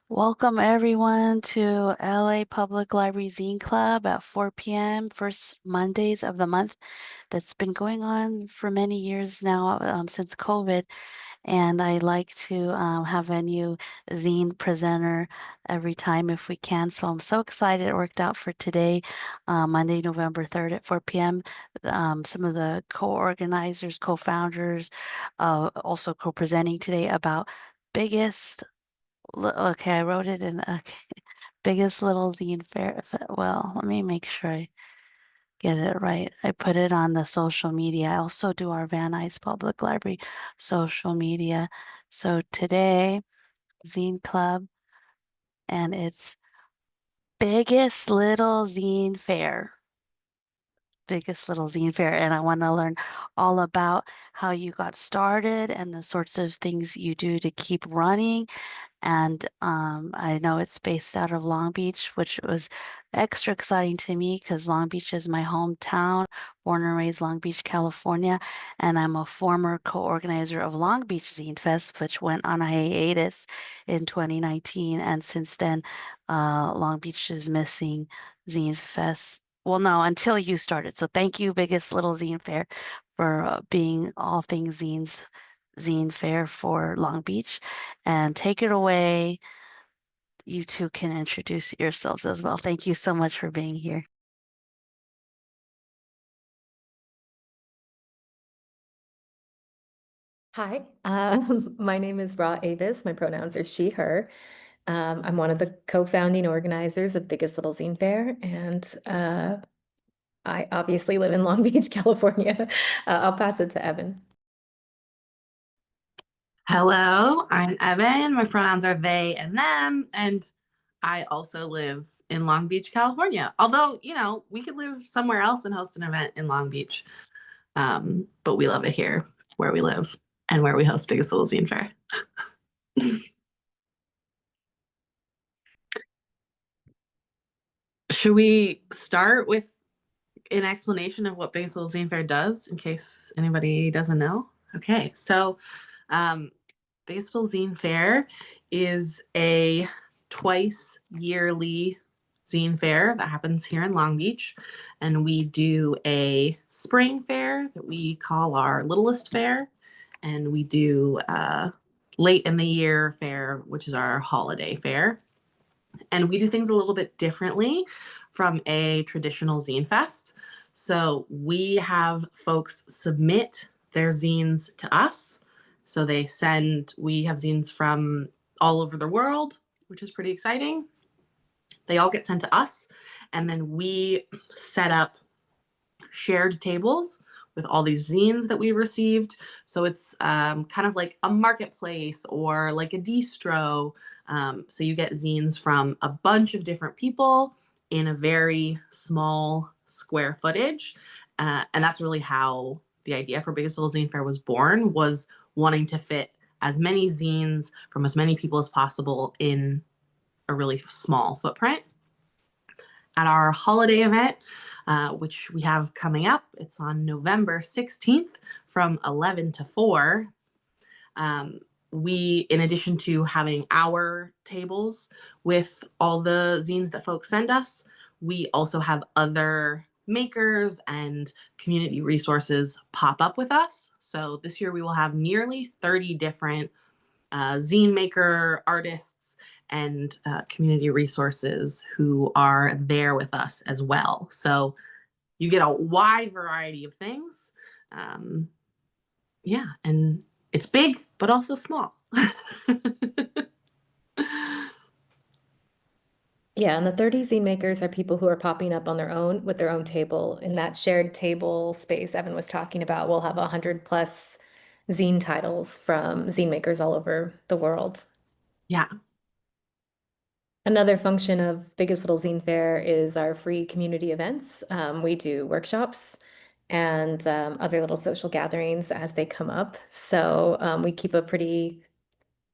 Welcome everyone to LA Public Library Zine Club at 4 p.m. first Mondays of the month. That's been going on for many years now, since COVID. And I like to have a new zine presenter every time if we can. So I'm so excited it worked out for today, Monday, November 3rd at 4 p.m. Some of the co-organizers, co-founders, also co-presenting today about biggest Okay, I wrote it in. Okay, biggest little zine fair. Well, let me make sure I get it right. I put it on the social media. I also do our Van Nuys Public Library social media. So today, Zine Club, and it's biggest little zine fair. Biggest little zine fair, and I want to learn all about how you got started and the sorts of things you do to keep running. And I know it's based out of Long Beach, which was extra exciting to me because Long Beach is my hometown, born and raised Long Beach, California. And I'm a former co-organizer of Long Beach Zine Fest, which went on a hiatus in 2019. And since then, Long Beach is missing Zine Fest. Well, no, until you started. So thank you, Biggest Little Zine Fair, for being all things zine fair for Long Beach. And take it away. You two can introduce yourselves as well. Thank you so much for being here. Hi, my name is Ra Avis. My pronouns are she, her. I'm one of the co-founding organizers of Biggest Little Zine Fair, and I obviously live in Long Beach, California. I'll pass it to Evan. Hello, I'm Evan. My pronouns are they and them, and I also live in Long Beach, California. Although, we could live somewhere else and host an event in Long Beach. But we love it here where we live and where we host Biggest Little Zine Fair. Should we start with an explanation of what Biggest Little Zine Fair does in case anybody doesn't know? Okay, so um, Biggest Little Zine Fair is a twice yearly zine fair that happens here in Long Beach. And we do a spring fair that we call our Littlest Fair. And we do late in the year fair, which is our holiday fair. And we do things a little bit differently from a traditional zine fest. So we have folks submit their zines to us. So we have zines from all over the world, which is pretty exciting. They all get sent to us, and then we set up shared tables with all these zines that we received. So it's kind of like a marketplace or like a distro. So you get zines from a bunch of different people in a very small square footage. And that's really how the idea for Biggest Little Zine Fair was born, was wanting to fit as many zines from as many people as possible in a really small footprint. At our holiday event, which we have coming up, it's on November 16th from 11 to 4. We, in addition to having our tables with all the zines that folks send us, we also have other makers and community resources pop up with us. So this year we will have nearly 30 different zine maker artists and community resources who are there with us as well. So you get a wide variety of things. Um, yeah, and it's big, but also small. Yeah, and the 30 zine makers are people who are popping up on their own with their own table. In that shared table space Evan was talking about, we'll have 100 plus zine titles from zine makers all over the world. Yeah. Another function of Biggest Little Zine Fair is our free community events. We do workshops and other little social gatherings as they come up. So we keep a pretty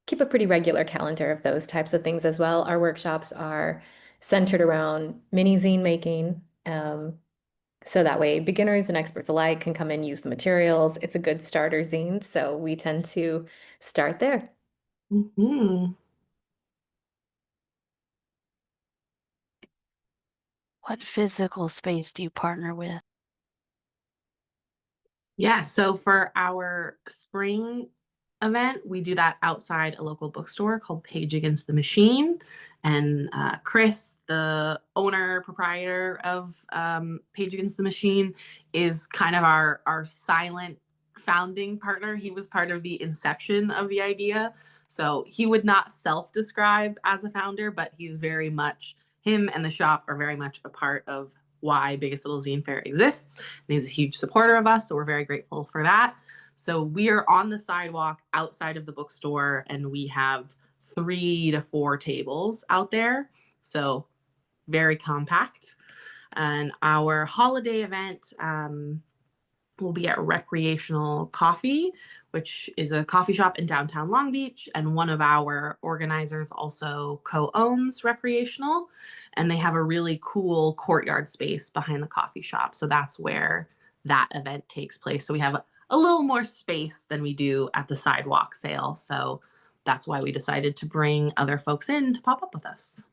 regular calendar of those types of things as well. Our workshops are centered around mini zine making. So that way beginners and experts alike can come and use the materials. It's a good starter zine, so we tend to start there. Hmm. What physical space do you partner with? Yeah, so for our spring event, we do that outside a local bookstore called Page Against the Machine. And Chris, the owner, proprietor of Page Against the Machine, is kind of our silent founding partner. He was part of the inception of the idea. So he would not self describe as a founder, but he's very much, him and the shop are very much a part of why Biggest Little Zine Fair exists. And he's a huge supporter of us, so we're very grateful for that. So we are on the sidewalk outside of the bookstore, and we have 3 to 4 tables out there. So very compact. And our holiday event will be at Recreational Coffee, which is a coffee shop in downtown Long Beach. And one of our organizers also co owns Recreational. And they have a really cool courtyard space behind the coffee shop. So that's where that event takes place. So we have a little more space than we do at the sidewalk sale. So that's why we decided to bring other folks in to pop up with us.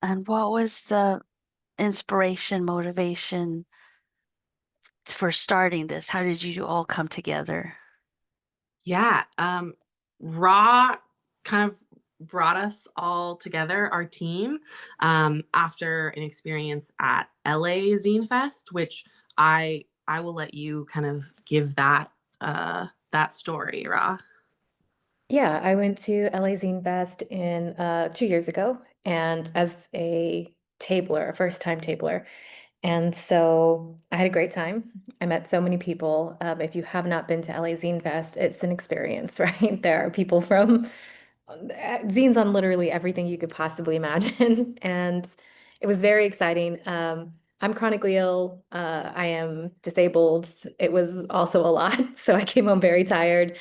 And what was the inspiration, motivation for starting this? How did you all come together? Yeah, Raw kind of brought us all together, our team, after an experience at LA Zine Fest, which I will let you kind of give that story, Raw. Yeah, I went to LA Zine Fest in 2 years ago, and as a tabler, a first-time tabler. And so I had a great time. I met so many people. If you have not been to LA Zine Fest, it's an experience, right? There are people from zines on literally everything you could possibly imagine. And it was very exciting. I'm chronically ill. I am disabled. It was also a lot. So I came home very tired.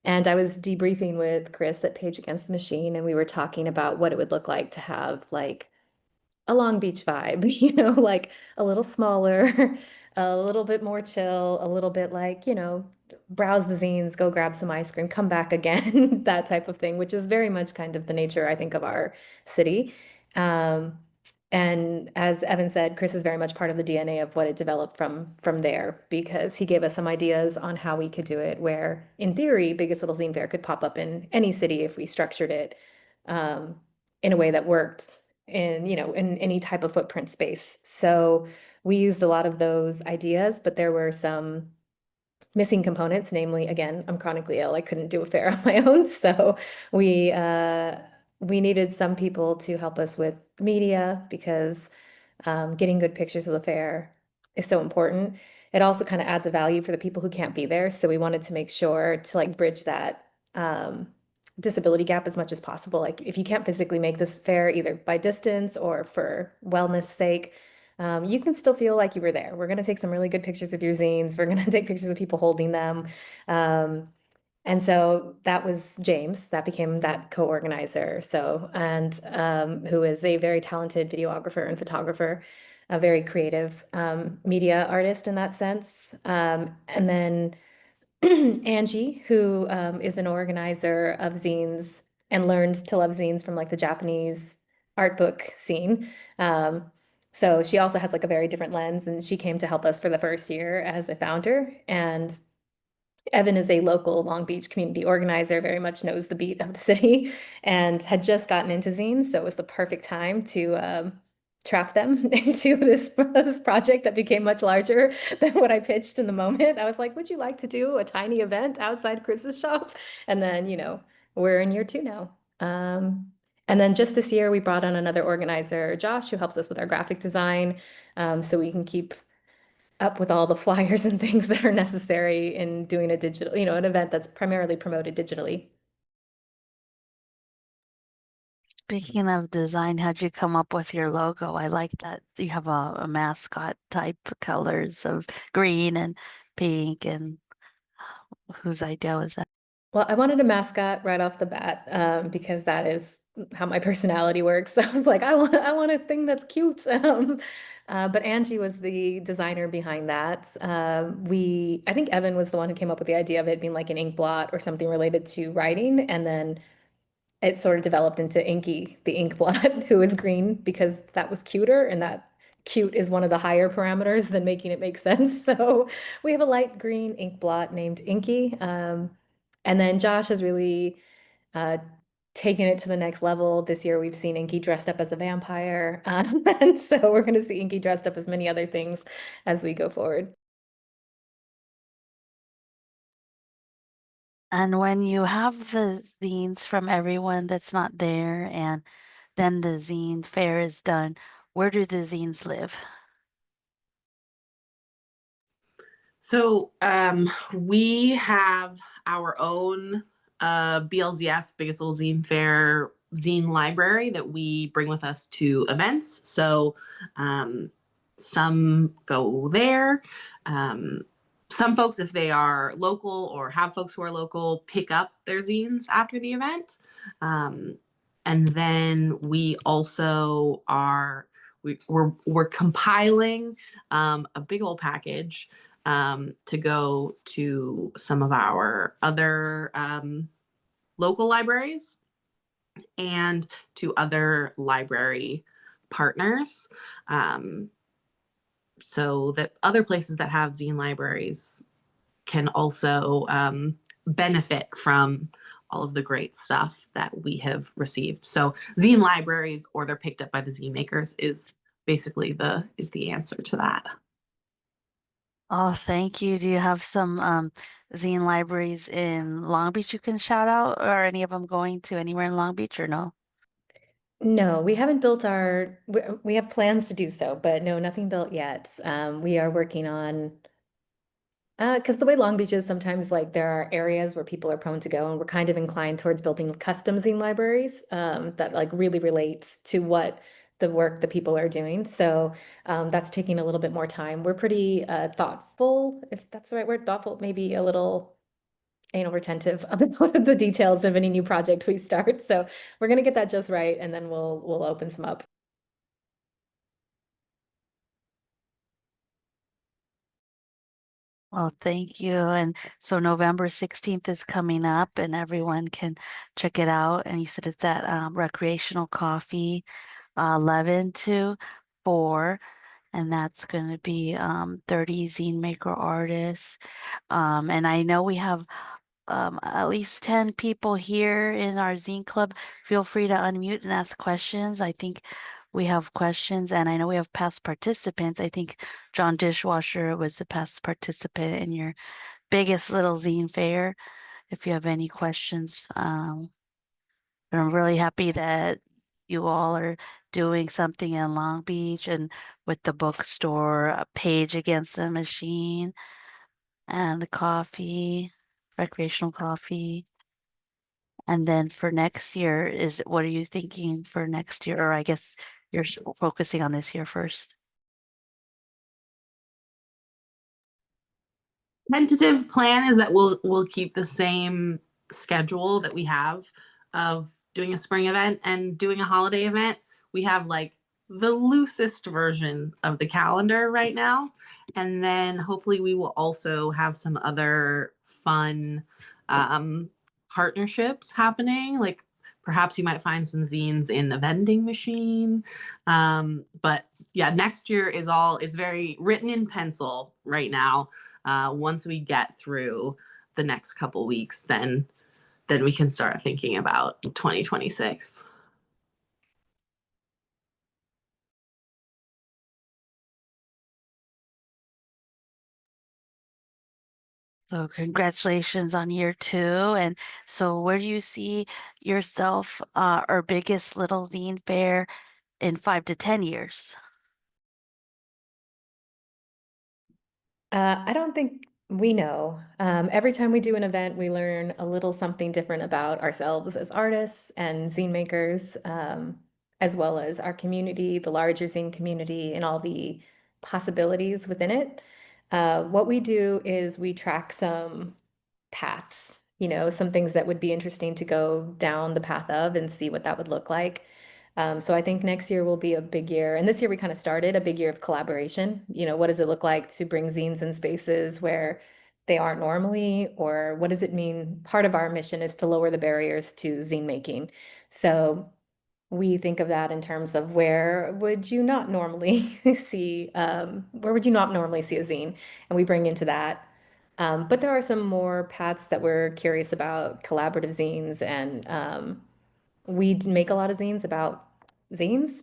And I was debriefing with Chris at Page Against the Machine, and we were talking about what it would look like to have like a Long Beach vibe, like a little smaller, a little bit more chill, a little bit like, browse the zines, go grab some ice cream, come back again, that type of thing, which is very much kind of the nature, I think, of our city. Um, and as Evan said, Chris is very much part of the DNA of what it developed from there because he gave us some ideas on how we could do it, where in theory, Biggest Little Zine Fair could pop up in any city if we structured it um, in a way that worked in any type of footprint space. So we used a lot of those ideas, but there were some missing components, namely, again, I'm chronically ill. I couldn't do a fair on my own. So we uh, we needed some people to help us with media because getting good pictures of the fair is so important. It also kind of adds a value for the people who can't be there. So we wanted to make sure to like bridge that disability gap as much as possible. Like if you can't physically make this fair either by distance or for wellness sake, you can still feel like you were there. We're going to take some really good pictures of your zines. We're going to take pictures of people holding them. Um, and so that was James, that became that co-organizer. So, and who is a very talented videographer and photographer, a very creative media artist in that sense. And then Angie, who is an organizer of zines and learned to love zines from like the Japanese art book scene. So she also has like a very different lens, and she came to help us for the first year as a founder. And Evan is a local Long Beach community organizer, very much knows the beat of the city, and had just gotten into zines. So it was the perfect time to trap them into this project that became much larger than what I pitched in the moment. I was like, would you like to do a tiny event outside Chris's shop? And then, we're in year 2 now. And then just this year, we brought on another organizer, Josh, who helps us with our graphic design, so we can keep up with all the flyers and things that are necessary in doing a digital, an event that's primarily promoted digitally. Speaking of design, how'd you come up with your logo? I like that you have a mascot type colors of green and pink, and whose idea was that? Well, I wanted a mascot right off the bat, because that is how my personality works. So I was like, I want a thing that's cute. But Angie was the designer behind that. I think Evan was the one who came up with the idea of it being like an ink blot or something related to writing, and then it sort of developed into Inky, the ink blot, who is green because that was cuter, and that cute is one of the higher parameters than making it make sense. So we have a light green ink blot named Inky. And then Josh has really uh, taken it to the next level. This year we've seen Inky dressed up as a vampire. And so we're going to see Inky dressed up as many other things as we go forward. And when you have the zines from everyone that's not there, and then the zine fair is done, where do the zines live? So we have our own BLZF, Biggest Little Zine Fair zine library that we bring with us to events. So um, some go there. Um, some folks, if they are local or have folks who are local, pick up their zines after the event. Um, and then we also are we're compiling a big old package to go to some of our other local libraries and to other library partners, um, so that other places that have zine libraries can also benefit from all of the great stuff that we have received. So zine libraries, or they're picked up by the zine makers, is basically the answer to that. Oh, thank you. Do you have some zine libraries in Long Beach you can shout out, or any of them going to anywhere in Long Beach, or no? No, we haven't built we have plans to do so, but no, nothing built yet. We are working on, because the way Long Beach is, sometimes like there are areas where people are prone to go, and we're kind of inclined towards building custom zine libraries that like really relates to what the work that people are doing. So that's taking a little bit more time. We're pretty thoughtful, if that's the right word, thoughtful, maybe a little anal retentive about the details of any new project we start. So we're gonna get that just right, and then we'll open some up. Well, thank you. And so November 16th is coming up, and everyone can check it out. And you said it's at Recreational Coffee, 11 to 4. And that's going to be 30 zine maker artists. And I know we have at least 10 people here in our zine club. Feel free to unmute and ask questions. I think we have questions, and I know we have past participants. I think John Dishwasher was a past participant in your biggest little zine fair. If you have any questions, but I'm really happy that you all are doing something in Long Beach, and with the bookstore, a page against the machine, and the coffee, recreational coffee. And then for next year, what are you thinking for next year? Or I guess you're focusing on this year first. Tentative plan is that we'll keep the same schedule that we have of doing a spring event and doing a holiday event. We have like the loosest version of the calendar right now, and then hopefully we will also have some other fun partnerships happening. Like perhaps you might find some zines in the vending machine. But yeah, next year is very written in pencil right now. Once we get through the next couple weeks, then we can start thinking about 2026. So congratulations on year 2. And so where do you see yourself, or biggest little zine fair in 5 to 10 years? I don't think we know. Every time we do an event, we learn a little something different about ourselves as artists and zine makers, as well as our community, the larger zine community, and all the possibilities within it. What we do is we track some paths, some things that would be interesting to go down the path of and see what that would look like. So I think next year will be a big year. And this year we kind of started a big year of collaboration. What does it look like to bring zines in spaces where they aren't normally, or what does it mean? Part of our mission is to lower the barriers to zine making. So we think of that in terms of where would you not normally see, where would you not normally see a zine? And we bring into that. But there are some more paths that we're curious about, collaborative zines, and we make a lot of zines about zines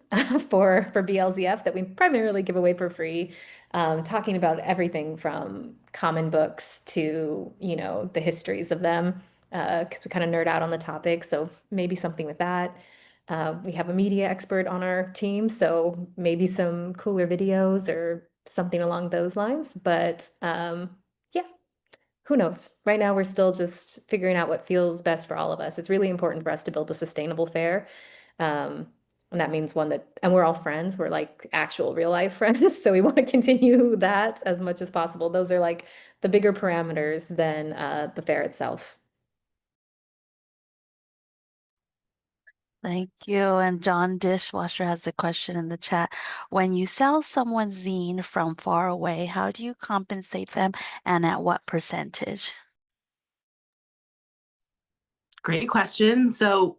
for BLZF that we primarily give away for free, talking about everything from common books to, you know, the histories of them, because we kind of nerd out on the topic. So maybe something with that. We have a media expert on our team, so maybe some cooler videos or something along those lines. But yeah, who knows? Right now, we're still just figuring out what feels best for all of us. It's really important for us to build a sustainable fair. Um, and that means one that, and we're all friends, we're like actual real life friends. So we want to continue that as much as possible. Those are like the bigger parameters than the fair itself. Thank you. And John Dishwasher has a question in the chat. When you sell someone zine from far away, how do you compensate them and at what percentage? Great question. So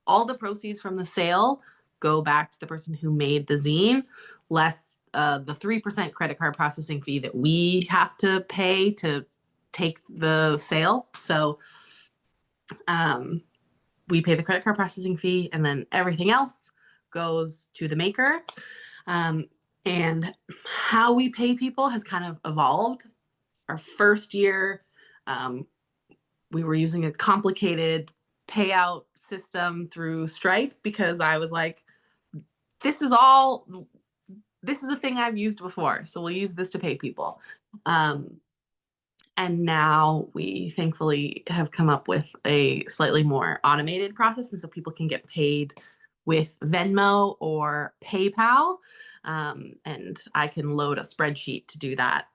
all the proceeds from the sale go back to the person who made the zine, less the 3% credit card processing fee that we have to pay to take the sale. So we pay the credit card processing fee, and then everything else goes to the maker. And how we pay people has kind of evolved. Our first year, we were using a complicated payout system through Stripe because I was like, this is a thing I've used before, so we'll use this to pay people. And now we thankfully have come up with a slightly more automated process, and so people can get paid with Venmo or PayPal. And I can load a spreadsheet to do that.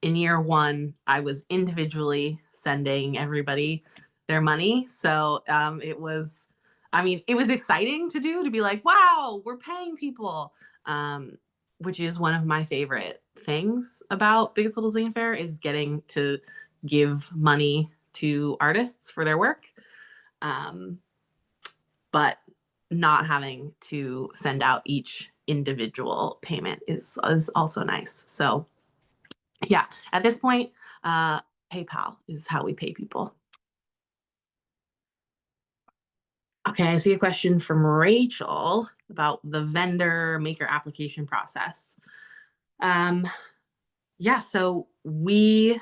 In year one, I was individually sending everybody their money. So it was exciting to do, to be like, wow, we're paying people. Which is one of my favorite things about Biggest Little Zine Fair, is getting to give money to artists for their work. But not having to send out each individual payment is also nice. So yeah, at this point, PayPal is how we pay people. Okay, I see a question from Rachel about the vendor maker application process. Yeah, so we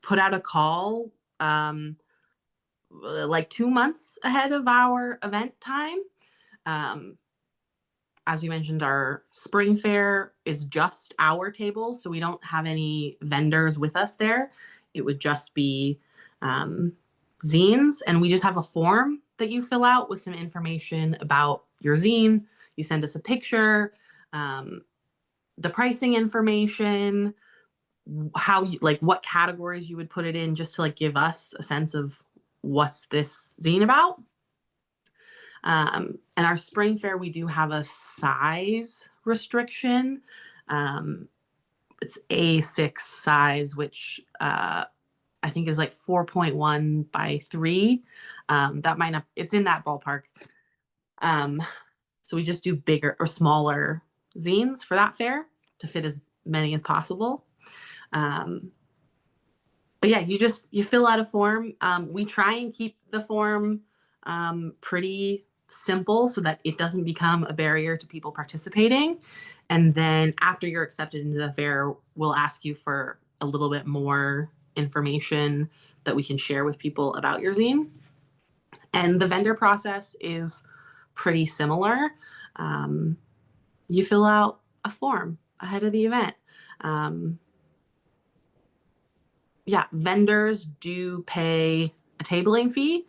put out a call like 2 months ahead of our event time. As we mentioned, our spring fair is just our tables, so we don't have any vendors with us there. It would just be zines, and we just have a form that you fill out with some information about your zine. You send us a picture, the pricing information, how you like what categories you would put it in, just to like give us a sense of what's this zine about. And our spring fair, we do have a size restriction. It's A6 size, which I think is like 4.1 by 3. That might not, it's in that ballpark. So we just do bigger or smaller zines for that fair to fit as many as possible. But yeah, you fill out a form. We try and keep the form pretty simple so that it doesn't become a barrier to people participating. And then after you're accepted into the fair, we'll ask you for a little bit more information that we can share with people about your zine. And the vendor process is pretty similar. You fill out a form ahead of the event. Yeah, vendors do pay a tabling fee.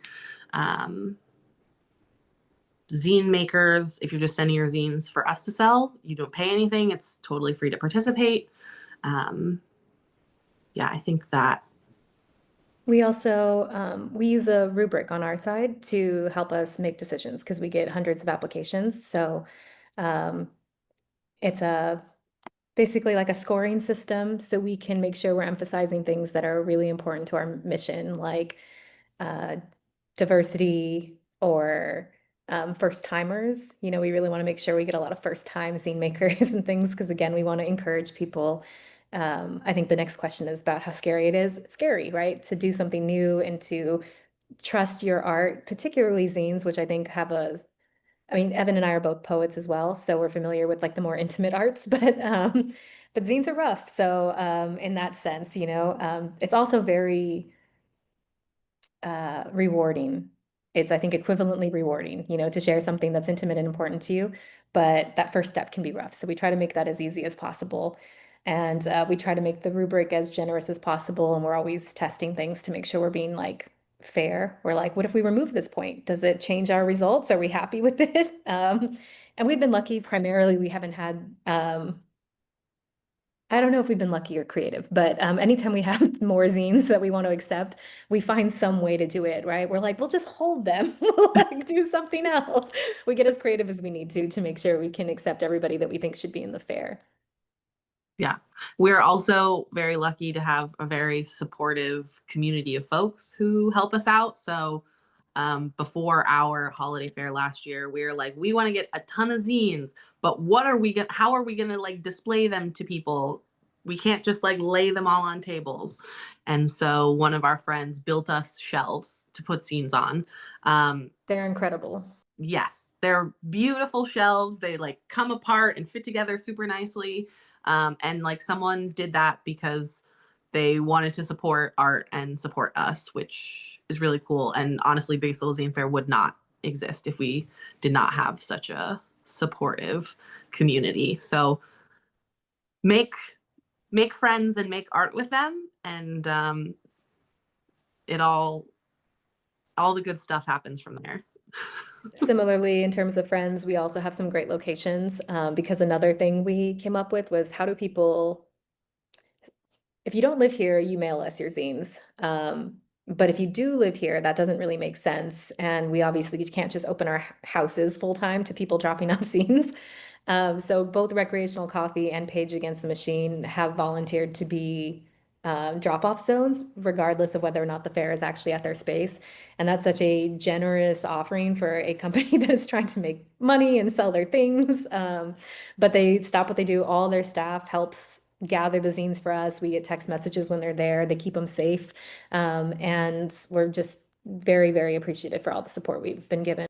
Zine makers, if you're just sending your zines for us to sell, you don't pay anything. It's totally free to participate. Yeah, I think that. We also we use a rubric on our side to help us make decisions because we get hundreds of applications. So it's a basically like a scoring system so we can make sure we're emphasizing things that are really important to our mission, like uh, diversity or first timers. You know, we really want to make sure we get a lot of first time zine makers and things because, again, we want to encourage people. I think the next question is about how scary it is. It's scary, right? To do something new and to trust your art, particularly zines, which I think have I mean, Evan and I are both poets as well, so we're familiar with like the more intimate arts, but zines are rough. So in that sense, you know, it's also very rewarding. It's, I think, equivalently rewarding, you know, to share something that's intimate and important to you. But that first step can be rough. So we try to make that as easy as possible. And we try to make the rubric as generous as possible. And we're always testing things to make sure we're being like fair. We're like, what if we remove this point? Does it change our results? Are we happy with it? And we've been lucky. Primarily, we haven't had I don't know if we've been lucky or creative, but anytime we have more zines that we want to accept, we find some way to do it, right? We're like, we'll just hold them, we'll like do something else. We get as creative as we need to make sure we can accept everybody that we think should be in the fair. Yeah. We're also very lucky to have a very supportive community of folks who help us out. So before our holiday fair last year, we were like, we want to get a ton of zines, but how are we gonna like display them to people? We can't just like lay them all on tables. And so one of our friends built us shelves to put zines on. They're incredible. Yes, they're beautiful shelves. They like come apart and fit together super nicely. And like someone did that because they wanted to support art and support us, which is really cool. And honestly, Base Little Zine Fair would not exist if we did not have such a supportive community. So make make friends and make art with them, and it all the good stuff happens from there. Similarly, in terms of friends, we also have some great locations because another thing we came up with was how do people if you don't live here, you mail us your zines. But if you do live here, that doesn't really make sense. And we obviously can't just open our houses full time to people dropping off zines. So both Recreational Coffee and Page Against the Machine have volunteered to be drop-off zones, regardless of whether or not the fair is actually at their space. And that's such a generous offering for a company that is trying to make money and sell their things. But they stop what they do. All their staff helps gather the zines for us. We get text messages when they're there. They keep them safe. And we're just very, very appreciative for all the support we've been given.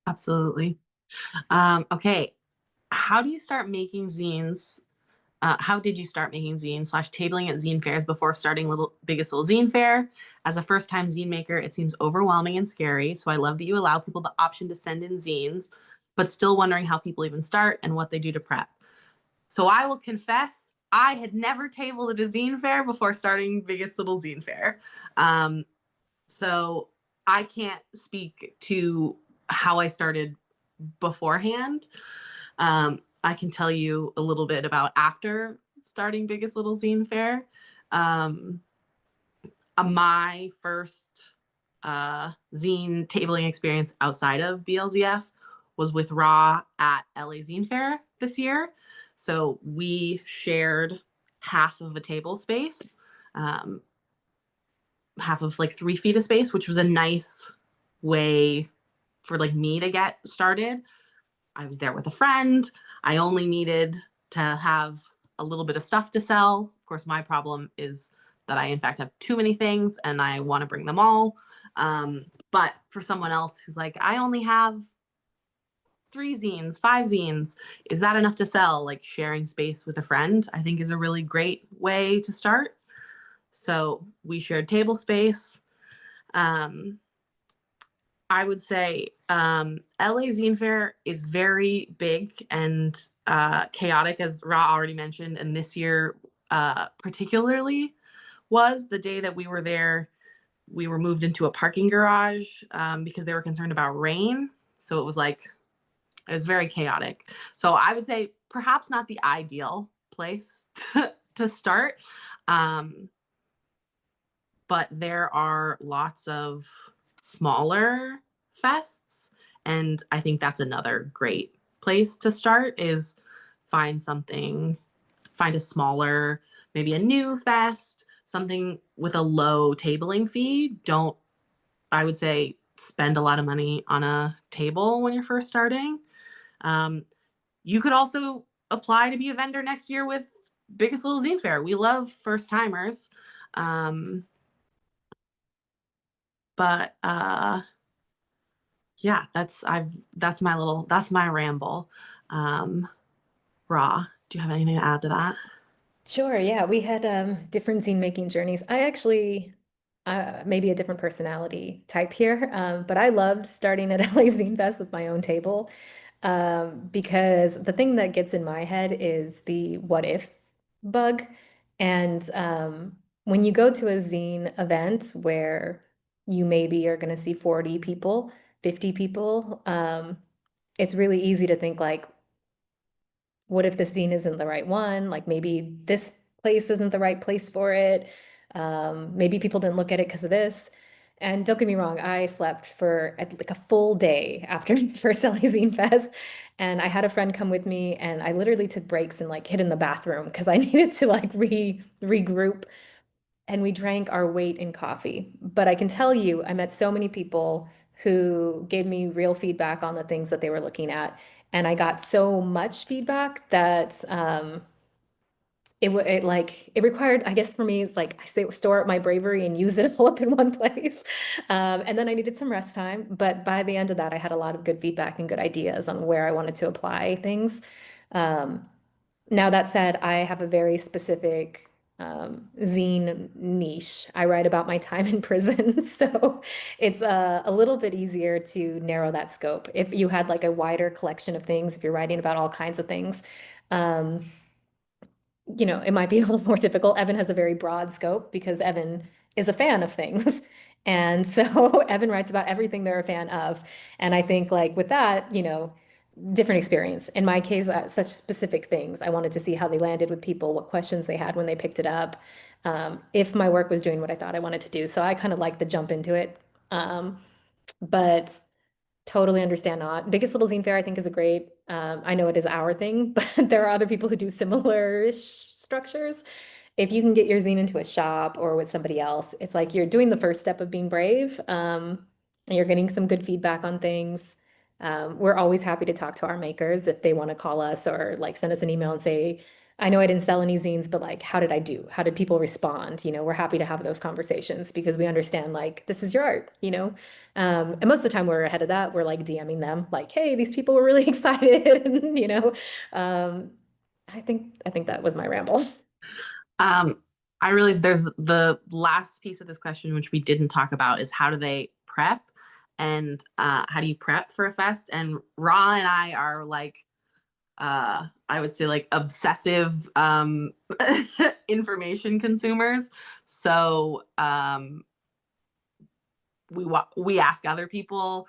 Absolutely. Okay. How do you start making zines? How did you start making zines / tabling at zine fairs before starting Biggest Little Zine Fair? As a first-time zine maker, it seems overwhelming and scary. So I love that you allow people the option to send in zines, but still wondering how people even start and what they do to prep. So I will confess, I had never tabled at a zine fair before starting Biggest Little Zine Fair. So I can't speak to how I started beforehand. I can tell you a little bit about after starting Biggest Little Zine Fair. My first zine tabling experience outside of BLZF was with Raw at LA Zine Fair this year. So we shared half of a table space, half of like 3 feet of space, which was a nice way for like me to get started. I was there with a friend. I only needed to have a little bit of stuff to sell. Of course, my problem is that I, in fact, have too many things and I want to bring them all. But for someone else who's like, I only have 3 zines, 5 zines, is that enough to sell? Like sharing space with a friend, I think is a really great way to start. So we shared table space. I would say LA Zine Fair is very big and chaotic, as Ra already mentioned. And this year, particularly, was the day that we were there. We were moved into a parking garage because they were concerned about rain. So it was very chaotic. So I would say perhaps not the ideal place to start. But there are lots of smaller fests, and I think that's another great place to start is find a smaller, maybe a new fest, something with a low tabling fee. Don't, I would say, spend a lot of money on a table when you're first starting. You could also apply to be a vendor next year with Biggest Little Zine Fair. We love first timers. But yeah, that's my ramble. Raw, do you have anything to add to that? Sure, yeah, we had different zine making journeys. I actually maybe a different personality type here, but I loved starting at LA Zine Fest with my own table, because the thing that gets in my head is the what if bug. And when you go to a zine event where you maybe are going to see 40 people, 50 people, it's really easy to think like, what if the scene isn't the right one? Like maybe this place isn't the right place for it. Maybe people didn't look at it because of this. And don't get me wrong, I slept for like a full day after first LA Zine Fest. And I had a friend come with me and I literally took breaks and like hid in the bathroom because I needed to like regroup, and we drank our weight in coffee. But I can tell you, I met so many people who gave me real feedback on the things that they were looking at. And I got so much feedback that it required, I guess for me, it's like I say, store up my bravery and use it all up in one place. And then I needed some rest time. But by the end of that, I had a lot of good feedback and good ideas on where I wanted to apply things. Um, Now, that said, I have a very specific zine niche. I write about my time in prison, so it's a little bit easier to narrow that scope. If you had like a wider collection of things, if you're writing about all kinds of things, um, it might be a little more difficult. Evan has a very broad scope because Evan is a fan of things. And so Evan writes about everything they're a fan of. And I think like with that, different experience. In my case, such specific things. I wanted to see how they landed with people, what questions they had when they picked it up, if my work was doing what I thought I wanted to do. So I kind of like the jump into it. But totally understand not. Biggest Little Zine Fair, I think, is a great, I know it is our thing, but there are other people who do similar structures. If you can get your zine into a shop or with somebody else, it's like you're doing the first step of being brave, and you're getting some good feedback on things. We're always happy to talk to our makers if they want to call us or like send us an email and say, I know I didn't sell any zines, but like, how did I do? How did people respond? We're happy to have those conversations because we understand like this is your art. And most of the time we're ahead of that. We're like DMing them like, hey, these people were really excited. And I think that was my ramble. I realize there's the last piece of this question, which we didn't talk about, is how do they prep, and how do you prep for a fest? And Ra and I are like, I would say like obsessive information consumers. So we ask other people.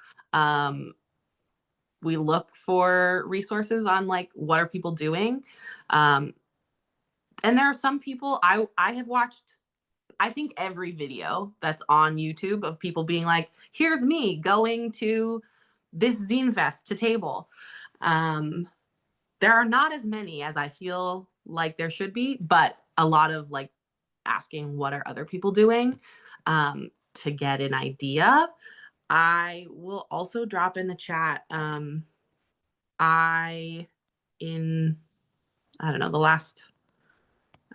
We look for resources on like what are people doing. And there are some people I have watched, I think, every video that's on YouTube of people being like, here's me going to this zine fest to table. There are not as many as I feel like there should be, but a lot of like asking what are other people doing, to get an idea. I will also drop in the chat. I in I don't know, the last,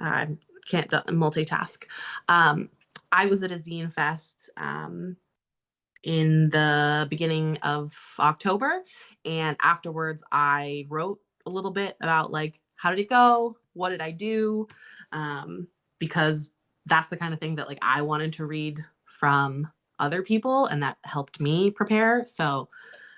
I can't multitask. I was at a zine fest in the beginning of October, and afterwards I wrote a little bit about like how did it go, what did I do, because that's the kind of thing that like I wanted to read from other people, and that helped me prepare. So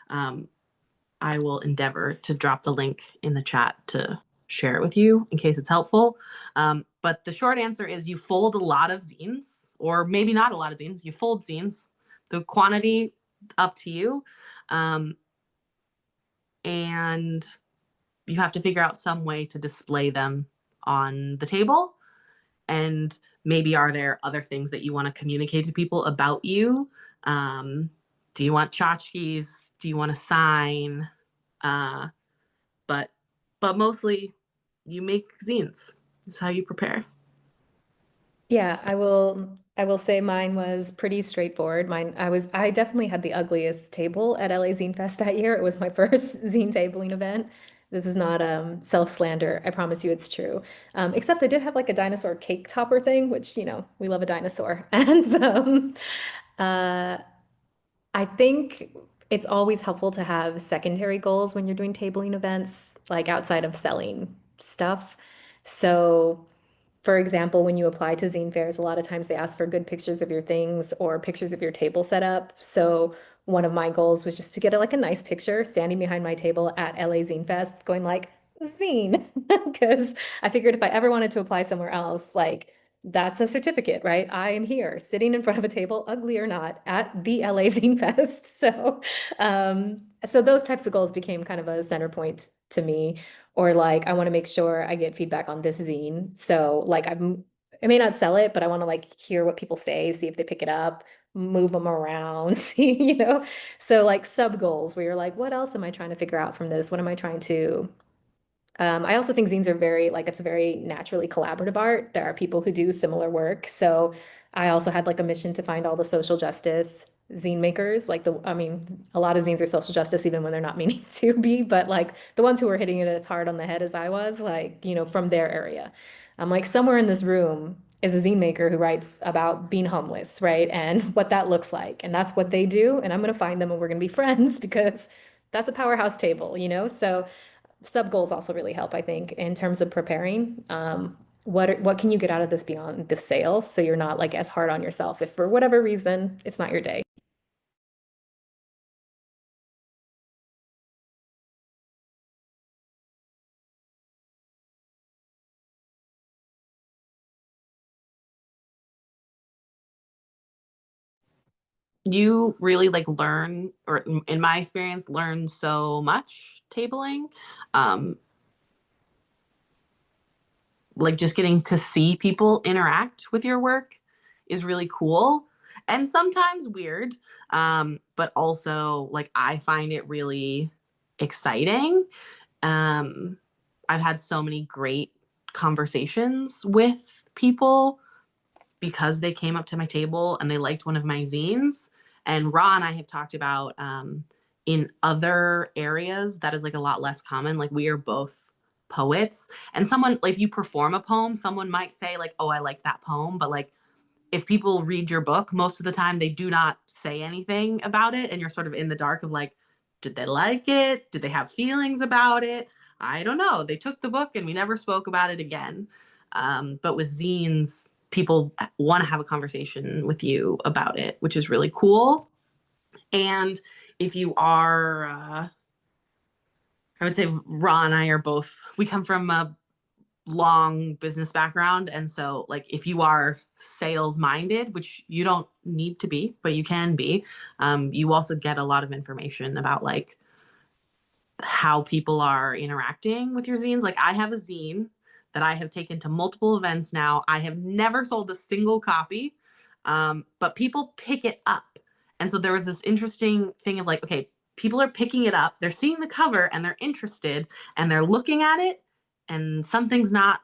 I will endeavor to drop the link in the chat to share it with you in case it's helpful. But the short answer is you fold a lot of zines, or maybe not a lot of zines. You fold zines, the quantity up to you. And you have to figure out some way to display them on the table. And maybe are there other things that you want to communicate to people about you? Do you want tchotchkes? Do you want a sign? But mostly you make zines. This is how you prepare. Yeah, I will say mine was pretty straightforward. I definitely had the ugliest table at LA Zine Fest that year. It was my first zine tabling event. This is not self-slander. I promise you it's true. Except I did have like a dinosaur cake topper thing, which, we love a dinosaur. And uh I think it's always helpful to have secondary goals when you're doing tabling events, like outside of selling stuff. So for example, when you apply to zine fairs, a lot of times they ask for good pictures of your things or pictures of your table setup. So one of my goals was just to get like a nice picture standing behind my table at LA Zine Fest, going like zine, because I figured if I ever wanted to apply somewhere else, like that's a certificate, right? I am here sitting in front of a table, ugly or not, at the LA Zine Fest. So those types of goals became kind of a center point to me. Or like I want to make sure I get feedback on this zine. So like I may not sell it, but I want to like hear what people say, see if they pick it up, move them around, see. So like sub goals where you're like, what else am I trying to figure out from this? What am I trying to I also think zines are it's a very naturally collaborative art. There are people who do similar work. So I also had like a mission to find all the social justice zine makers. I mean, a lot of zines are social justice even when they're not meaning to be, but like the ones who were hitting it as hard on the head as I was, like, from their area. I'm like, somewhere in this room is a zine maker who writes about being homeless, right? And what that looks like. And that's what they do. And I'm going to find them and we're going to be friends because that's a powerhouse table. So sub goals also really help, I think, in terms of preparing. What can you get out of this beyond the sale? So you're not like as hard on yourself if for whatever reason it's not your day. You really like learn, or in my experience, learn so much tabling. Um, like just getting to see people interact with your work is really cool and sometimes weird. But also like I find it really exciting. Um, I've had so many great conversations with people because they came up to my table and they liked one of my zines. And Ra and I have talked about in other areas that is like a lot less common. Like we are both poets, and someone like if you perform a poem, someone might say like, "Oh, I like that poem," but like if people read your book, most of the time they do not say anything about it, and you're sort of in the dark of like, did they like it? Did they have feelings about it? I don't know. They took the book and we never spoke about it again. But with zines, people want to have a conversation with you about it, which is really cool. And if you are, I would say Ra and I are both, we come from a long business background. And so, like, if you are sales minded, which you don't need to be, but you can be, you also get a lot of information about like how people are interacting with your zines. Like, I have a zine that I have taken to multiple events now. I have never sold a single copy, but people pick it up. And so there was this interesting thing of like, okay, people are picking it up, they're seeing the cover and they're interested and they're looking at it, and something's not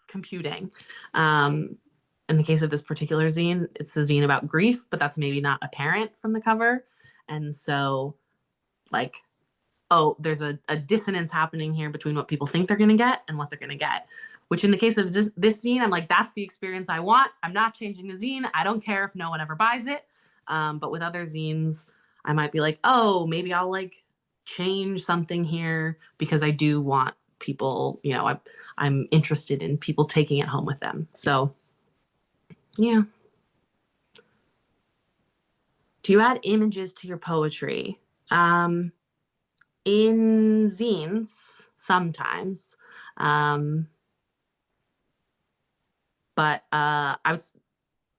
computing. In the case of this particular zine, it's a zine about grief, but that's maybe not apparent from the cover. And so, like, oh, there's a dissonance happening here between what people think they're going to get and what they're going to get. Which in the case of this zine, I'm like, that's the experience I want. I'm not changing the zine. I don't care if no one ever buys it. But with other zines, I might be like, oh, maybe I'll like change something here because I do want people, I'm interested in people taking it home with them. So yeah. Do you add images to your poetry? In zines sometimes. Um, but I was,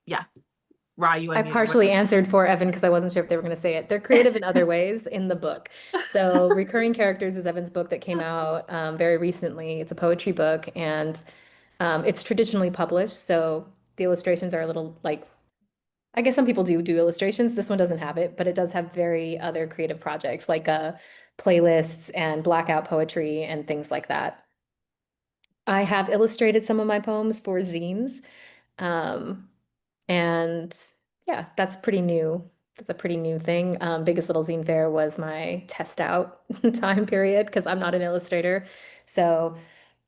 yeah. Ra, you I unmuted. partially answered for Evan because I wasn't sure if they were going to say it. They're creative in other ways in the book. So, Recurring Characters is Evan's book that came out very recently. It's a poetry book and it's traditionally published. So, the illustrations are a little like, I guess some people do illustrations. This one doesn't have it, but it does have very other creative projects like playlists and blackout poetry and things like that. I have illustrated some of my poems for zines. Um, and yeah, that's pretty new. That's a pretty new thing. Biggest Little Zine Fair was my test out time period because I'm not an illustrator. So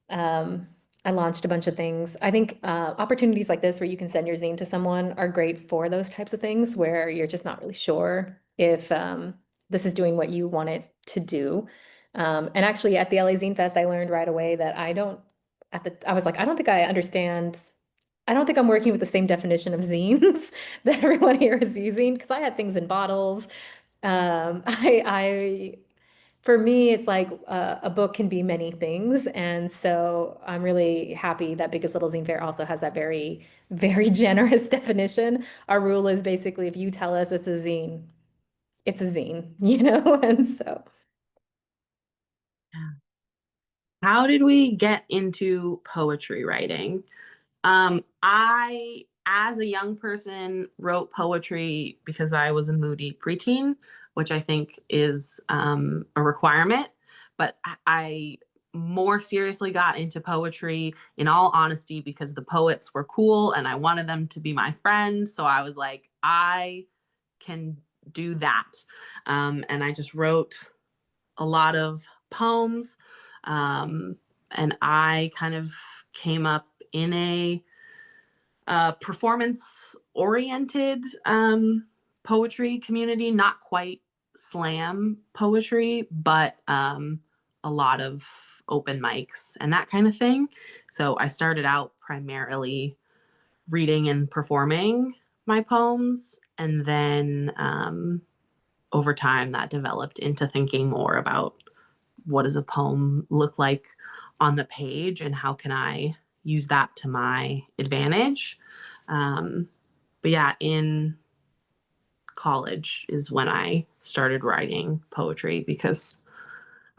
um, I launched a bunch of things. I think opportunities like this where you can send your zine to someone are great for those types of things where you're just not really sure if this is doing what you want it to do. And actually at the LA Zine Fest, I learned right away that I was like, I don't think I understand. I don't think I'm working with the same definition of zines that everyone here is using because I had things in bottles. For me, it's like a book can be many things. And so I'm really happy that Biggest Little Zine Fair also has that very, very generous definition. Our rule is basically if you tell us it's a zine, you know? And so How did we get into poetry writing? I, as a young person, wrote poetry because I was a moody preteen, which I think is a requirement. But I more seriously got into poetry, in all honesty, because the poets were cool and I wanted them to be my friends. So I was like, I can do that. And I just wrote a lot of poems. Um, and I kind of came up in a performance oriented poetry community, not quite slam poetry, but a lot of open mics and that kind of thing. So I started out primarily reading and performing my poems. And then over time, that developed into thinking more about what does a poem look like on the page and how can I use that to my advantage. Um, but yeah, in college is when I started writing poetry because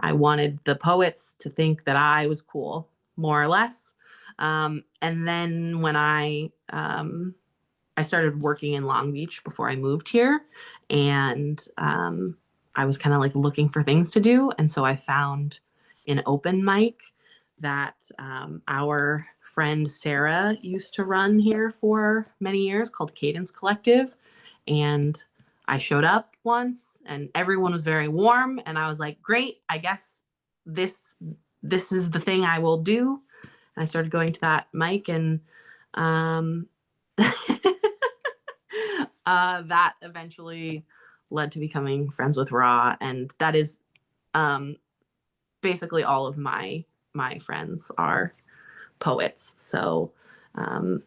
I wanted the poets to think that I was cool, more or less. And then when I started working in Long Beach before I moved here, and I was kind of like looking for things to do, and so I found an open mic that our friend Sarah used to run here for many years called Cadence Collective, and I showed up once, and everyone was very warm, and I was like, "Great, I guess this this is the thing I will do." And I started going to that mic, and um, that eventually led to becoming friends with Ra, and that is um, basically all of my friends are poets. So um,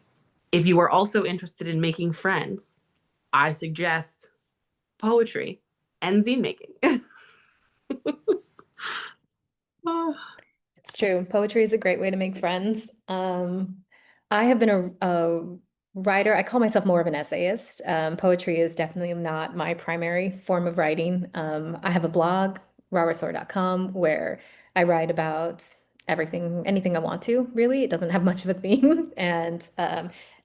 if you are also interested in making friends, I suggest poetry and zine making. it's true. Poetry is a great way to make friends. I have been a writer. I call myself more of an essayist. Poetry is definitely not my primary form of writing. I have a blog, rawresort.com, where I write about everything, anything I want to, really. It doesn't have much of a theme, and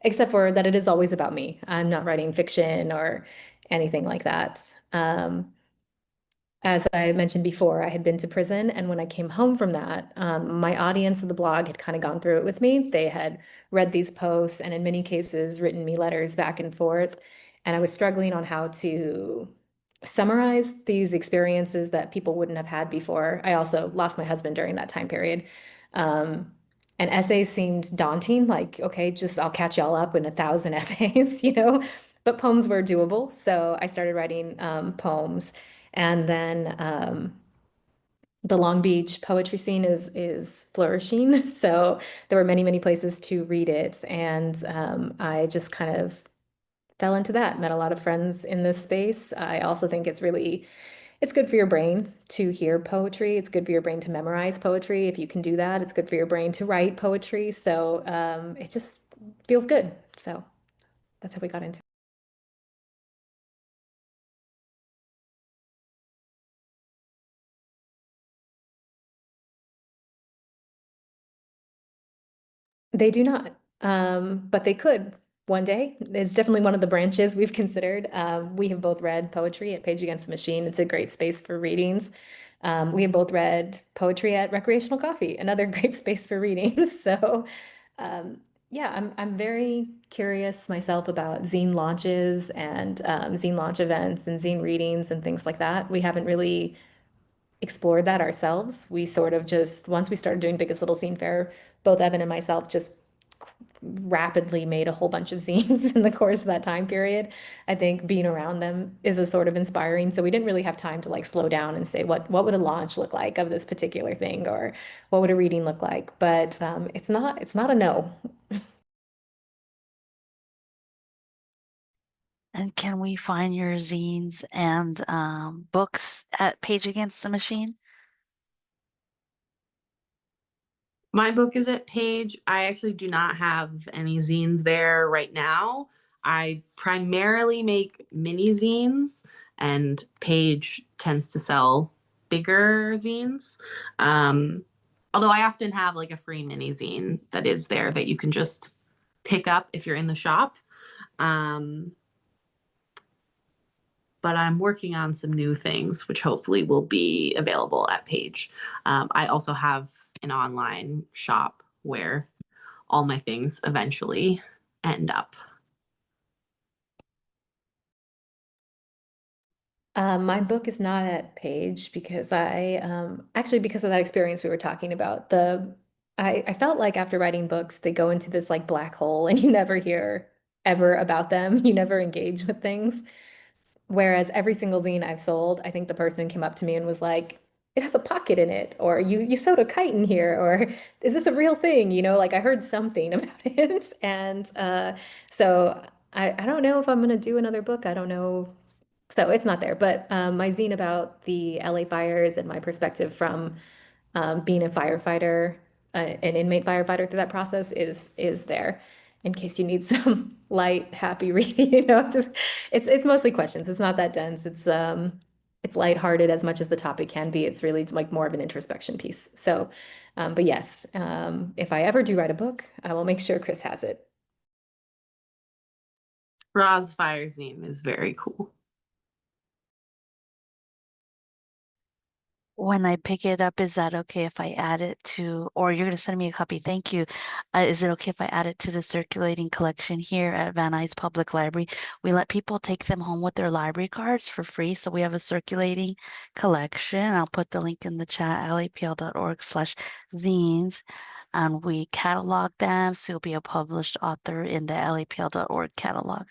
except for that it is always about me. I'm not writing fiction or anything like that. As I mentioned before, I had been to prison, and when I came home from that, my audience of the blog had kind of gone through it with me. They had read these posts and, in many cases, written me letters back and forth. And I was struggling on how to summarize these experiences that people wouldn't have had before. I also lost my husband during that time period. Um, and essays seemed daunting, like, okay, just I'll catch y'all up in 1,000 essays, you know? But poems were doable. So I started writing poems. And then the Long Beach poetry scene is flourishing. So there were many, many places to read it. And I just kind of fell into that, met a lot of friends in this space. I also think it's good for your brain to hear poetry. It's good for your brain to memorize poetry. If you can do that, it's good for your brain to write poetry. So it just feels good. So that's how we got into it. They do not, but they could one day. It's definitely one of the branches we've considered. We have both read poetry at Page Against the Machine. It's a great space for readings. We have both read poetry at Recreational Coffee, another great space for reading. So, um, yeah, I'm very curious myself about zine launches and zine launch events and zine readings and things like that. We haven't really explored that ourselves. We sort of just, once we started doing Biggest Little Zine Fair, both Evan and myself just rapidly made a whole bunch of zines in the course of that time period. I think being around them is a sort of inspiring. So we didn't really have time to like slow down and say what would a launch look like of this particular thing, or what would a reading look like. But it's not a no. And can we find your zines and books at Page Against the Machine? My book is at Page. I actually do not have any zines there right now. I primarily make mini zines, and Page tends to sell bigger zines. Um, Although I often have like a free mini zine that is there that you can just pick up if you're in the shop. Um, but I'm working on some new things, which hopefully will be available at Page. I also have an online shop where all my things eventually end up. My book is not at Page because I actually, because of that experience we were talking about, I felt like after writing books, they go into this like black hole and you never hear ever about them. You never engage with things. Whereas every single zine I've sold, I think the person came up to me and was like, it has a pocket in it, or you sewed a kite in here, or is this a real thing? Like I heard something about it. And so I don't know if I'm gonna do another book. I don't know. So it's not there. But my zine about the LA fires and my perspective from being a firefighter, an inmate firefighter through that process is there in case you need some light, happy reading, just it's mostly questions. It's not that dense. It's lighthearted as much as the topic can be. It's really like more of an introspection piece. So, but yes, if I ever do write a book, I will make sure Chris has it. Ra's Fire Zine is very cool. When I pick it up, is that okay if I add it to, or you're going to send me a copy? Thank you. Is it okay if I add it to the circulating collection here at Van Nuys Public Library? We let people take them home with their library cards for free. So we have a circulating collection. I'll put the link in the chat, lapl.org/zines. And we catalog them. So you'll be a published author in the lapl.org catalog.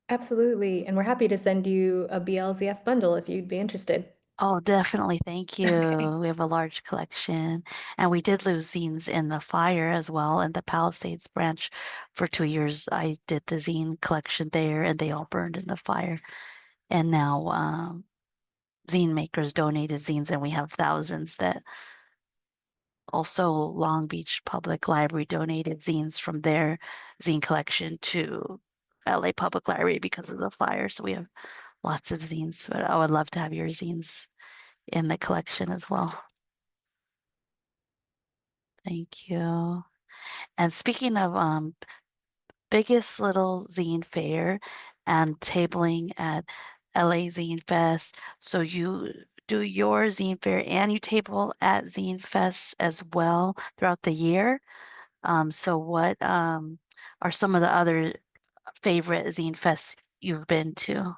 Absolutely. And we're happy to send you a BLZF bundle if you'd be interested. Oh, definitely. Thank you. Okay. We have a large collection. And we did lose zines in the fire as well in the Palisades branch for 2 years. I did the zine collection there and they all burned in the fire. And now zine makers donated zines and we have thousands that also Long Beach Public Library donated zines from their zine collection to LA Public Library because of the fire. So we have lots of zines, but I would love to have your zines in the collection as well. Thank you. And speaking of biggest little zine fair and tabling at LA Zine Fest, so you do your zine fair and you table at Zine Fest as well throughout the year. So what are some of the other favorite zine fests you've been to?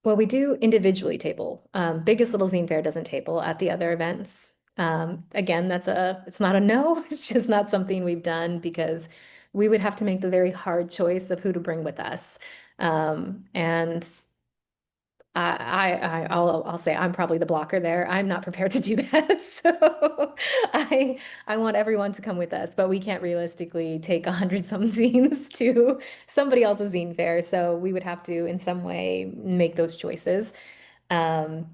Well, we do individually table. Biggest Little Zine Fair doesn't table at the other events. Again, it's not a no, it's just not something we've done because we would have to make the very hard choice of who to bring with us. And I'll say I'm probably the blocker there. I'm not prepared to do that. So I want everyone to come with us, but we can't realistically take 100 some zines to somebody else's zine fair. So we would have to in some way make those choices. Um,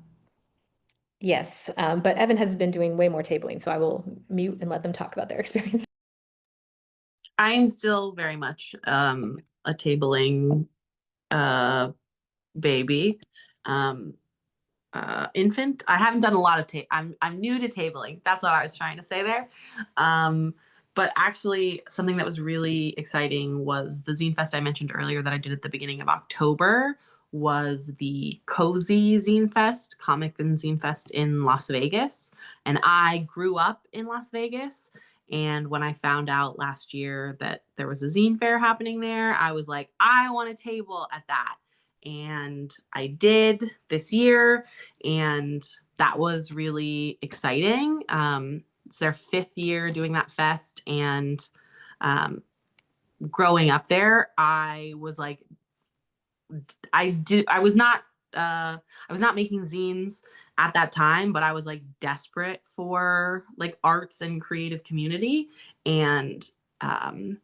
yes, but Evan has been doing way more tabling, so I will mute and let them talk about their experience. I'm still very much a tabling baby. Um, Infant. I haven't done a lot of I'm new to tabling. That's what I was trying to say there. But actually, something that was really exciting was the Zine Fest I mentioned earlier that I did at the beginning of October was the Cozy Zine Fest, Comic and Zine Fest in Las Vegas. And I grew up in Las Vegas. And when I found out last year that there was a zine fair happening there, I was like, I want a table at that. And I did this year. And that was really exciting. It's their 5th year doing that fest. And um, growing up there, I was like, I was not making zines at that time, but I was like desperate for like arts and creative community. And um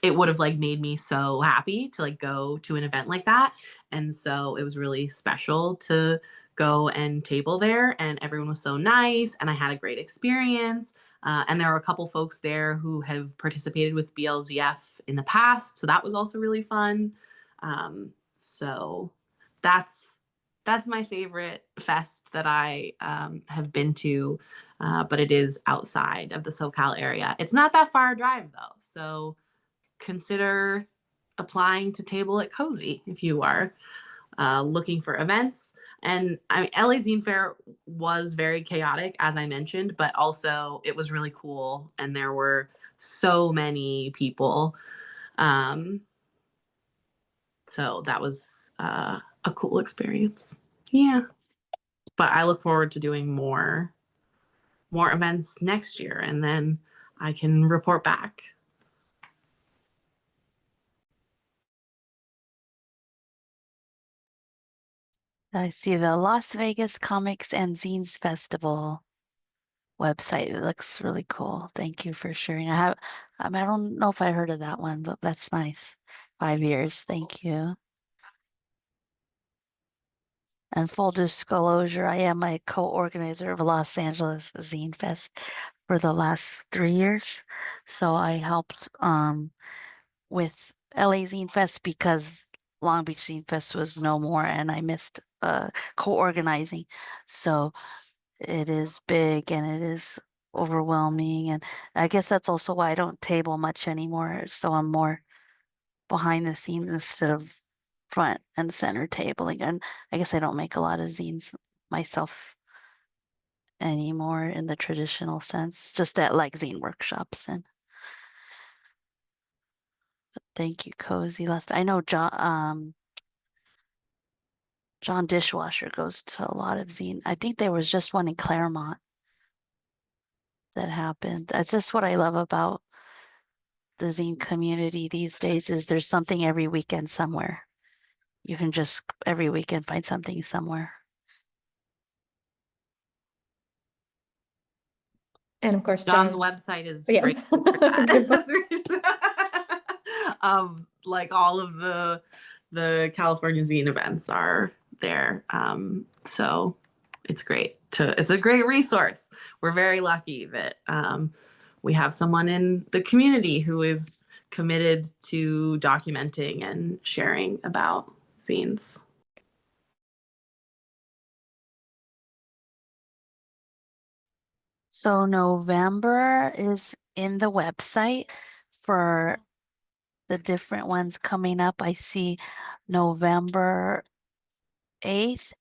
it would have like made me so happy to like go to an event like that. And so it was really special to go and table there, and everyone was so nice and I had a great experience. And there were a couple folks there who have participated with BLZF in the past, so that was also really fun. So that's my favorite fest that I have been to, but it is outside of the SoCal area. It's not that far a drive though, so consider applying to table at Cozy if you are looking for events. And I mean, LA Zine Fair was very chaotic, as I mentioned, but also it was really cool, and there were so many people. Um, so that was a cool experience. Yeah, but I look forward to doing more events next year, and then I can report back. I see the Las Vegas Comics and Zines Festival website. It looks really cool. Thank you for sharing. I don't know if I heard of that one, but that's nice. 5 years. Thank you. And full disclosure, I am a co-organizer of Los Angeles Zine Fest for the last 3 years. So I helped with LA Zine Fest because Long Beach Zine Fest was no more, and I missed co-organizing. So it is big and it is overwhelming, and I guess that's also why I don't table much anymore. So I'm more behind the scenes instead of front and center tabling. And I guess I don't make a lot of zines myself anymore in the traditional sense, just at like zine workshops. And thank you, Cozy. Last I know John Dishwasher goes to a lot of zine. I think there was just one in Claremont that happened. That's just what I love about the zine community these days is there's something every weekend somewhere. You can just every weekend find something somewhere. And of course, John's John. website is Yeah. great for that. Good one. Like all of the California zine events are there. So it's great it's a great resource. We're very lucky that we have someone in the community who is committed to documenting and sharing about zines. So November is in the website for the different ones coming up. I see November 8th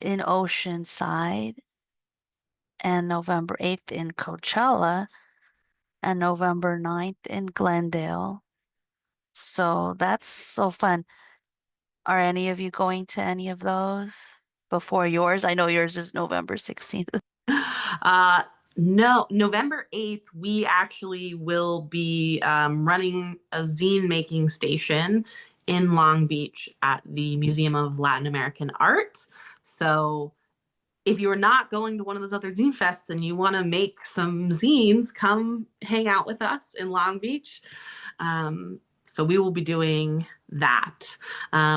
in Oceanside and November 8th in Coachella and November 9th in Glendale. So that's so fun. Are any of you going to any of those before yours? I know yours is November 16th. No, November 8th, we actually will be running a zine making station in Long Beach at the Museum of Latin American Art. So if you're not going to one of those other zine fests and you want to make some zines, come hang out with us in Long Beach. So we will be doing that.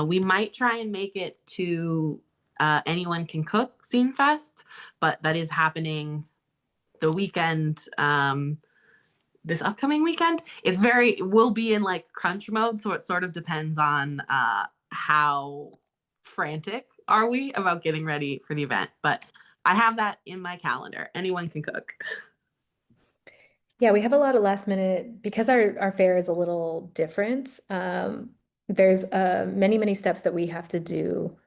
We might try and make it to Anyone Can Cook Zine Fest, but that is happening the weekend, this upcoming weekend. We'll be in like crunch mode, so it sort of depends on how frantic are we about getting ready for the event. But I have that in my calendar. Anyone can cook. Yeah, we have a lot of last minute because our fair is a little different. There's many, many steps that we have to do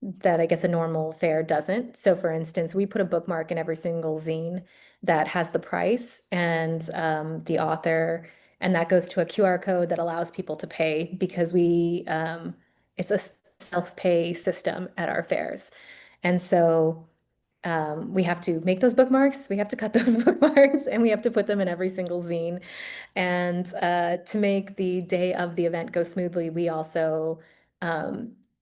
that I guess a normal fair doesn't. So for instance, we put a bookmark in every single zine that has the price and the author, and that goes to a QR code that allows people to pay because it's a self-pay system at our fairs. And so we have to make those bookmarks, we have to cut those bookmarks, and we have to put them in every single zine. And to make the day of the event go smoothly, we also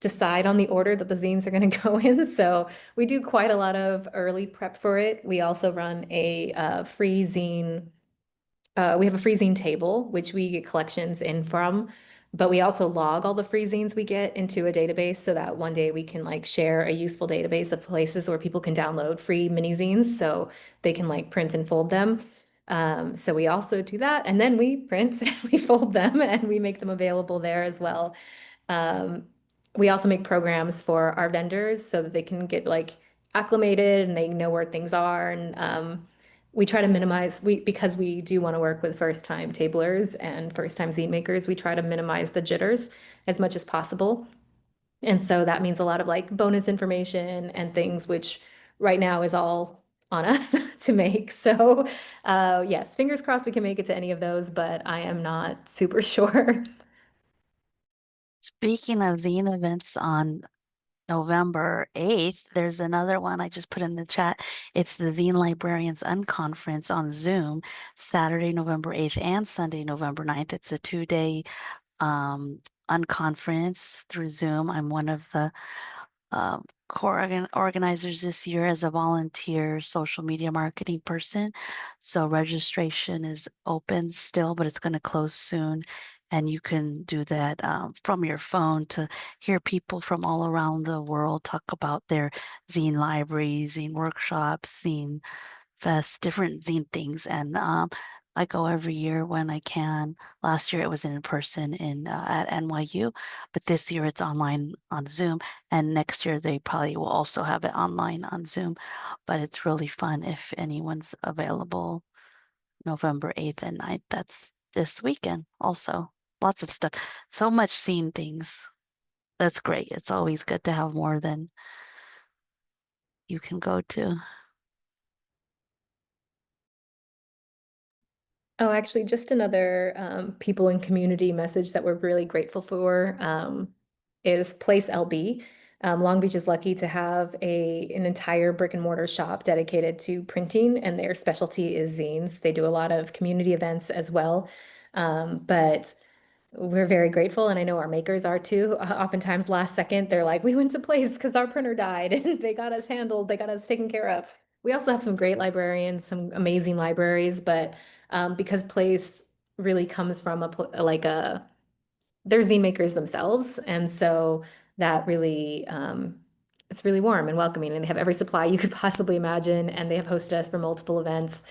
decide on the order that the zines are going to go in. So we do quite a lot of early prep for it. We also run a free zine. We have a free zine table, which we get collections in from, but we also log all the free zines we get into a database so that one day we can like share a useful database of places where people can download free mini zines so they can like print and fold them. So we also do that, and then we print and we fold them and we make them available there as well. Um, we also make programs for our vendors so that they can get like acclimated and they know where things are. And we try to minimize because we do want to work with first time tablers and first time zine makers, we try to minimize the jitters as much as possible. And so that means a lot of like bonus information and things which right now is all on us to make. So yes, fingers crossed we can make it to any of those, but I am not super sure. Speaking of zine events on November 8th, there's another one I just put in the chat. It's the Zine Librarians Unconference on Zoom, Saturday, November 8th and Sunday, November 9th. It's a 2-day unconference through Zoom. I'm one of the organizers this year as a volunteer social media marketing person. So registration is open still, but it's going to close soon. And you can do that from your phone to hear people from all around the world talk about their zine libraries, zine workshops, zine fest, different zine things. And I go every year when I can. Last year it was in person in at NYU, but this year it's online on Zoom. And next year they probably will also have it online on Zoom. But it's really fun if anyone's available November 8th and 9th. That's this weekend also. Lots of stuff. So much scene things. That's great. It's always good to have more than you can go to. Oh, actually, just another people and community message that we're really grateful for is Place LB. Long Beach is lucky to have an entire brick and mortar shop dedicated to printing, and their specialty is zines. They do a lot of community events as well, but we're very grateful, and I know our makers are too. Oftentimes, last second, they're like, "We went to Place because our printer died, and they got us handled, they got us taken care of." We also have some great librarians, some amazing libraries, but because Place really comes from they're zine makers themselves, and so that really it's really warm and welcoming, and they have every supply you could possibly imagine, and they have hosted us for multiple events.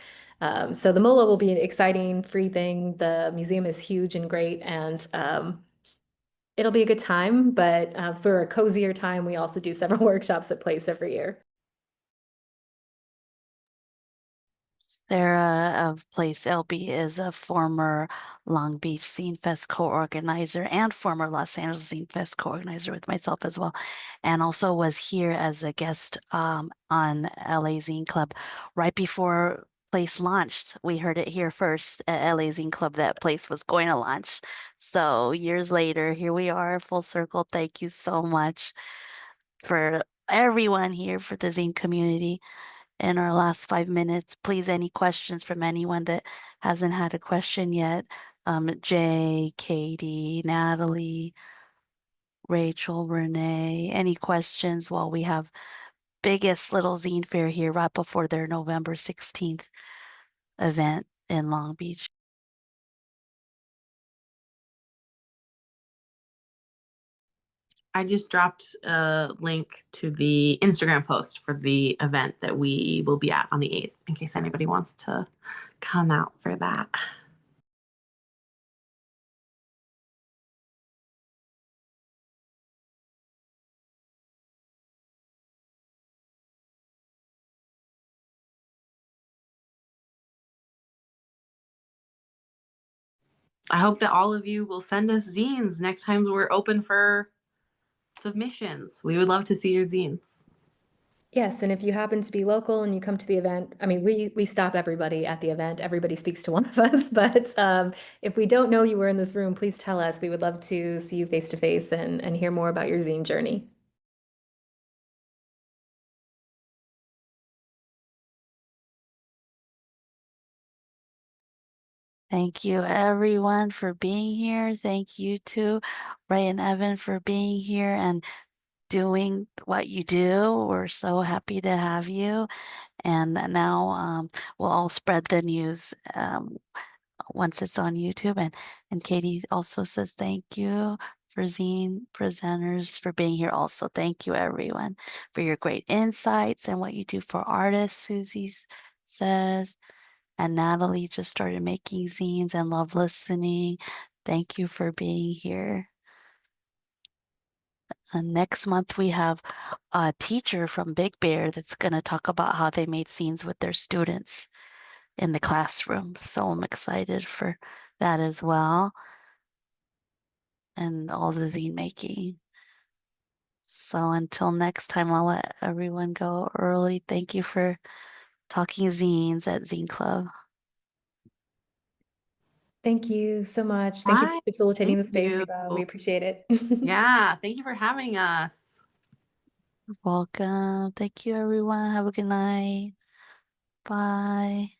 So the MOLA will be an exciting free thing. The museum is huge and great, and it'll be a good time. But for a cozier time, we also do several workshops at Place every year. Sarah of Place LB is a former Long Beach Zine Fest co-organizer and former Los Angeles Zine Fest co-organizer with myself as well, and also was here as a guest on LA Zine Club right before Place launched. We heard it here first at LA Zine Club that Place was going to launch. So years later, here we are, full circle. Thank you so much for everyone here for the zine community in our last 5 minutes. Please, any questions from anyone that hasn't had a question yet? Jay, Katie, Natalie, Rachel, Renee, any questions while we have biggest little zine fair here right before their November 16th event in Long Beach? I just dropped a link to the Instagram post for the event that we will be at on the 8th, in case anybody wants to come out for that. I hope that all of you will send us zines next time we're open for submissions. We would love to see your zines. Yes, and if you happen to be local and you come to the event, I mean, we stop everybody at the event. Everybody speaks to one of us, but if we don't know you were in this room, please tell us. We would love to see you face to face and hear more about your zine journey. Thank you, everyone, for being here. Thank you to Ray and Evan for being here and doing what you do. We're so happy to have you. And now we'll all spread the news once it's on YouTube. And Katie also says thank you for Zine presenters for being here. Also, thank you, everyone, for your great insights and what you do for artists, Susie says. And Natalie just started making zines and love listening. Thank you for being here. And next month we have a teacher from Big Bear that's going to talk about how they made zines with their students in the classroom. So I'm excited for that as well. And all the zine making. So until next time, I'll let everyone go early. Thank you for talking zines at Zine Club. Thank you so much. Thank you for Bye. facilitating Thank the space, you. Eva. We appreciate it. Yeah, thank you for having us. Welcome. Thank you, everyone. Have a good night. Bye.